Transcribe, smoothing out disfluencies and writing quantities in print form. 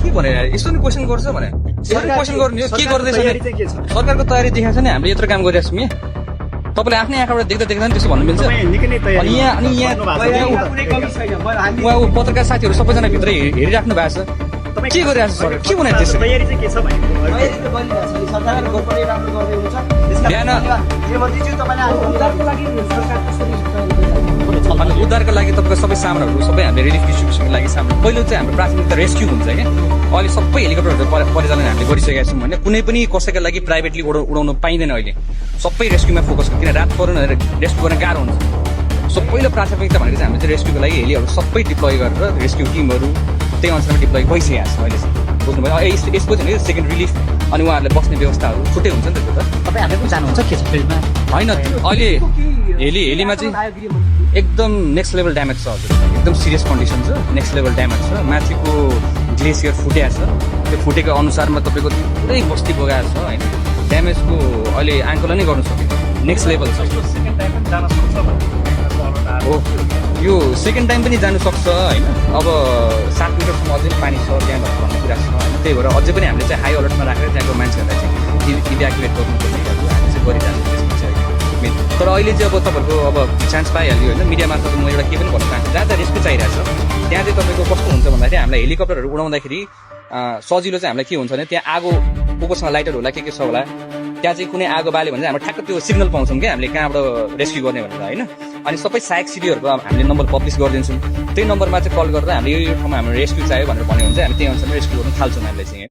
के भने यस्तो नि क्वेसन गर्छ भने क्वेसन गर्नु के गर्दैछ सरकारको तयारी देखाएको छ नि हामीले यत्रो काम गरिरहेको छौँ यहाँ तपाईँले आफ्नै आँखाबाट देख्दा देख्दा नि त्यसो भन्नु मिल्छ अनि यहाँ उहाँ पत्रकार साथीहरू सबैजना भित्र हेरिराख्नु भएको छ के गरिरहेको छ सरकार के बनायो त्यसो बिहान उद्धारको लागि तपाईँको सबै सामानहरू सबै हामीले रिलिफ डिस्ट्रिब्युसनको लागि सामान पहिलो चाहिँ हाम्रो प्राथमिकता रेस्क्यु हुन्छ क्या अहिले सबै हेलिकप्टरहरू परिचालन हामीले गरिसकेका छौँ भने कुनै पनि कसैको लागि प्राइभेटली उडाउनु पाइँदैन अहिले सबै रेस्क्युमा फोकस किन रात परेन रेस्क्यु गर्न गाह्रो हुन्छ सो पहिलो प्राथमिकता भनेको चाहिँ हामीले चाहिँ रेस्क्युको लागि हेलीहरू सबै डिप्लोय गरेर रेस्क्यु टिमहरू त्यही अनुसारमा डिप्लोय भइसकेको छ अहिले बुझ्नुभयो यसपछि भने सेकेन्ड रिलिफ अनि उहाँहरूले बस्ने व्यवस्थाहरू छुट्टै हुन्छ नि त त्यो त तपाईँ आफै जानुहुन्छ के छ फिल्डमा होइन अहिले हेलीमा चाहिँ एकदम नेक्स्ट लेभल ड्यामेज छ हजुर एकदम सिरियस कन्डिसन छ नेक्स्ट लेभल ड्यामेज छ माथिको ग्लेसियर फुटेको छ त्यो फुटेको अनुसारमा तपाईँको पुरै बस्ती बगाएको छ होइन ड्यामेजको अहिले आङ्कलन नै गर्नु सकिन्छ नेक्स्ट लेभल छ हो यो सेकेन्ड टाइम पनि जानु सक्छ होइन अब 7 मिटरसम्म अझै पानी छ त्यहाँ भन्ने कुरा छ होइन त्यही भएर अझै पनि हामीले चाहिँ हाई अलर्टमा राखेर त्यहाँको मान्छेहरूलाई चाहिँ इभ्याकुएट गर्नुपर्ने हामी चाहिँ गरिरहनु त्यसमा चाहिँ तर अहिले चाहिँ अब तपाईँहरूको अब चान्स पाइहाल्यो होइन मिडिया मार्फत म एउटा के पनि भन्न चाहन्छु जहाँ जहाँ रेस्क्यु चाहिरहेको छ त्यहाँ चाहिँ तपाईँको कस्तो हुन्छ भन्दाखेरि हामीलाई हेलिकप्टरहरू उडाउँदाखेरि सजिलो चाहिँ हामीलाई के हुन्छ भने त्यहाँ आगो कोसँग लाइटर होला के छ होला त्यहाँ चाहिँ कुनै आगो बाल्यो भने चाहिँ हाम्रो ठ्याक्क त्यो सिग्नल पाउँछौँ क्या हामीले कहाँबाट रेस्क्यु गर्ने भनेर होइन अनि सबै सहायक सिडीहरूको हामीले नम्बर पब्लिस गरिदिन्छौँ त्यही नम्बरमा चाहिँ कल गरेर हामीले यो ठाउँमा हाम्रो रेस्क्यु चाहियो भनेर भन्यो भने चाहिँ हामी त्यही अनुसार रेस्क्यु गर्न थाल्छौँ हामीले चाहिँ